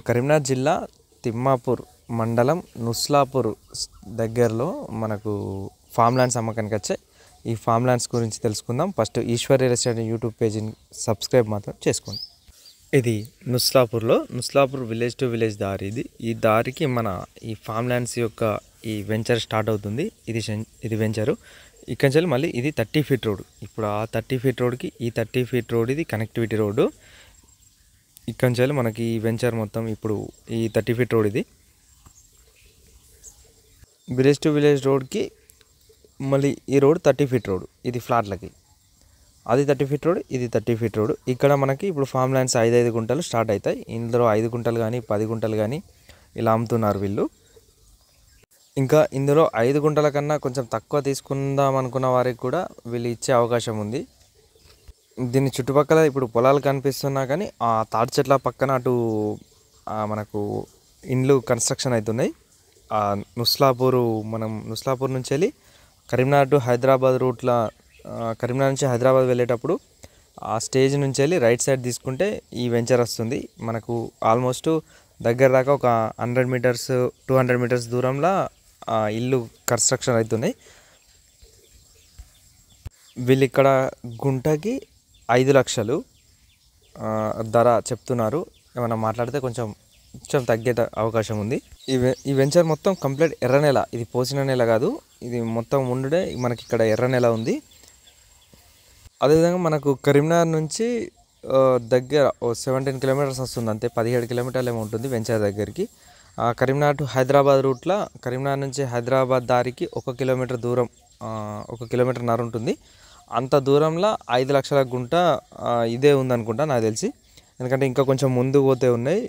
కరీంనగర్ జిల్లా తిమ్మాపూర్ మండలం నుస్లాపూర్ దగ్గరలో మనకు ఫామ్ ల్యాండ్స్ అమ్మకానికి వచ్చాయి. ఈ ఫామ్ ల్యాండ్స్ గురించి తెలుసుకుందాం. First Eshwar real estate YouTube పేజీని సబ్స్క్రైబ్ మాత్రం చేసుకోండి. ఇది నుస్లాపూర్ విలేజ్ టు విలేజ్ దారి. ఈ దారికి మన ఈ ఫామ్ ల్యాండ్స్ యొక్క ఈ వెంచర్ స్టార్ట్ అవుతుంది. ఇది వెంచరు. ఇక్కడి నుంచి మళ్ళీ ఇది 30 ఫీట్ రోడ్. ఇప్పుడు ఆ 30 ఫీట్ రోడ్కి ఈ 30 ఫీట్ రోడ్ ఇది కనెక్టివిటీ రోడ్డు. ఇక్కడి నుంచి మనకి ఈ వెంచర్ మొత్తం ఇప్పుడు ఈ 30 ఫీట్ రోడ్ ఇది విలేజ్ టు విలేజ్ రోడ్కి మళ్ళీ ఈ రోడ్ 30 ఫీట్ రోడ్. ఇది ఫ్లాట్లకి, అది 30 ఫీట్ రోడ్, ఇది 30 ఫీట్ రోడ్. ఇక్కడ మనకి ఇప్పుడు ఫామ్ ల్యాండ్స్ 5 గుంటలు స్టార్ట్ అవుతాయి. ఇందులో 5 గుంటలు కానీ 10 గుంటలు కానీ ఇలా అమ్ముతున్నారు వీళ్ళు. ఇంకా ఇందులో 5 గుంటల కన్నా కొంచెం తక్కువ తీసుకుందాం అనుకున్న వారికి కూడా వీళ్ళు ఇచ్చే అవకాశం ఉంది. దీని చుట్టుపక్కల ఇప్పుడు పొలాలు కనిపిస్తున్నా కానీ ఆ తాటి చెట్ల పక్కన అటు మనకు ఇండ్లు కన్స్ట్రక్షన్ అవుతున్నాయి. నుస్లాపూర్ నుంచి వెళ్ళి కరీంనగర్ టు హైదరాబాద్ రూట్లో, కరీంనగర్ నుంచి హైదరాబాద్ వెళ్ళేటప్పుడు ఆ స్టేజ్ నుంచి వెళ్ళి రైట్ సైడ్ తీసుకుంటే ఈ వెంచర్ వస్తుంది. మనకు ఆల్మోస్ట్ దగ్గర దాకా ఒక 100 మీటర్స్ 200 మీటర్స్ దూరంలో ఇల్లు కన్స్ట్రక్షన్ అవుతున్నాయి. వీళ్ళు ఇక్కడ గుంటకి 5 లక్షలు ధర చెప్తున్నారు. ఏమైనా మాట్లాడితే కొంచెం తగ్గే అవకాశం ఉంది. ఈ వెంచర్ మొత్తం కంప్లీట్ ఎర్ర నేల. ఇది పోసిన నేల కాదు, ఇది మొత్తం ఉండే మనకి ఇక్కడ ఎర్ర నేల ఉంది. అదేవిధంగా మనకు కరీంనగర్ నుంచి దగ్గర 17 కిలోమీటర్స్ వస్తుంది, అంతే 17 కిలోమీటర్లు ఏమో ఉంటుంది వెంచర్ దగ్గరికి. కరీంనగర్ టు హైదరాబాద్ రూట్లో కరీంనగర్ నుంచి హైదరాబాద్ దారికి 1 కిలోమీటర్ దూరం, 1 కిలోమీటర్న్నర ఉంటుంది. అంత దూరంలో 5 లక్షల గుంట ఇదే ఉందనుకుంటా నాకు తెలిసి. ఎందుకంటే ఇంకా కొంచెం ముందు పోతే ఉన్నాయి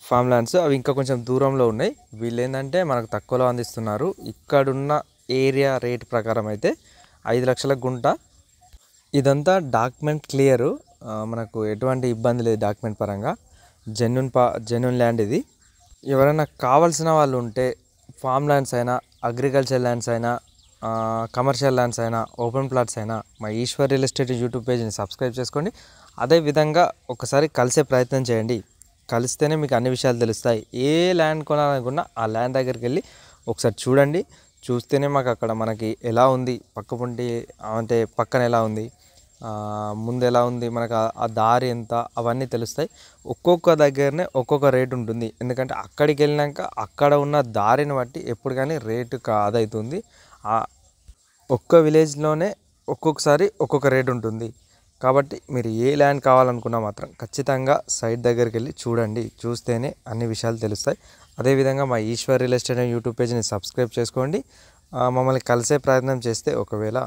ఫామ్ ల్యాండ్స్, అవి ఇంకా కొంచెం దూరంలో ఉన్నాయి. వీళ్ళు ఏంటంటే మనకు తక్కువలో అందిస్తున్నారు. ఇక్కడున్న ఏరియా రేట్ ప్రకారం అయితే 5 లక్షల గుంట. ఇదంతా డాక్యుమెంట్ క్లియరు, మనకు ఎటువంటి ఇబ్బంది లేదు డాక్యుమెంట్ పరంగా. జెన్యున్ ల్యాండ్ ఇది. ఎవరైనా కావాల్సిన వాళ్ళు ఉంటే ఫామ్ ల్యాండ్స్ అయినా, అగ్రికల్చర్ ల్యాండ్స్ అయినా, కమర్షియల్ ల్యాండ్స్ అయినా, ఓపెన్ ప్లాట్స్ అయినా మా ఈశ్వర్ రియల్ ఎస్టేట్ యూట్యూబ్ పేజీని సబ్స్క్రైబ్ చేసుకోండి. అదేవిధంగా ఒకసారి కలిసే ప్రయత్నం చేయండి. కలిస్తేనే మీకు అన్ని విషయాలు తెలుస్తాయి. ఏ ల్యాండ్ కొనాలనుకున్నా ఆ ల్యాండ్ దగ్గరికి వెళ్ళి ఒకసారి చూడండి. చూస్తేనే మాకు అక్కడ మనకి ఎలా ఉంది, పక్కపుంటి అంటే పక్కన ఎలా ఉంది, ముందు ఎలా ఉంది, మనకు ఆ దారి ఎంత, అవన్నీ తెలుస్తాయి. ఒక్కొక్క దగ్గరనే ఒక్కొక్క రేటు ఉంటుంది. ఎందుకంటే అక్కడికి వెళ్ళినాక అక్కడ ఉన్న దారిని బట్టి ఎప్పుడు కానీ రేటు కాదవుతుంది. ఒక్క విలేజ్లోనే ఒక్కొక్కసారి ఒక్కొక్క రేటు ఉంటుంది. కాబట్టి మీరు ఏ ల్యాండ్ కావాలనుకున్నా మాత్రం ఖచ్చితంగా సైట్ దగ్గరికి వెళ్ళి చూడండి. చూస్తేనే అన్ని విషయాలు తెలుస్తాయి. అదేవిధంగా మా ఈశ్వర్ రియల్ ఎస్టేట్ యూట్యూబ్ పేజీని సబ్స్క్రైబ్ చేసుకోండి. మమ్మల్ని కలిసే ప్రయత్నం చేస్తే, ఒకవేళ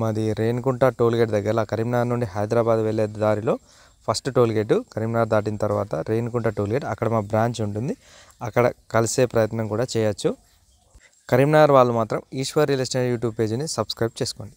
మాది రేణిగుంట టోల్గేట్ దగ్గర కరీంనగర్ నుండి హైదరాబాద్ వెళ్ళే దారిలో ఫస్ట్ టోల్గేటు, కరీంనగర్ దాటిన తర్వాత రేణిగుంట టోల్గేట్, అక్కడ మా బ్రాంచ్ ఉంటుంది. అక్కడ కలిసే ప్రయత్నం కూడా చేయొచ్చు. కరీంనగర్ వాళ్ళు మాత్రం ఈశ్వర్ రియల్ ఎస్టేట్ యూట్యూబ్ పేజీని సబ్స్క్రైబ్ చేసుకోండి.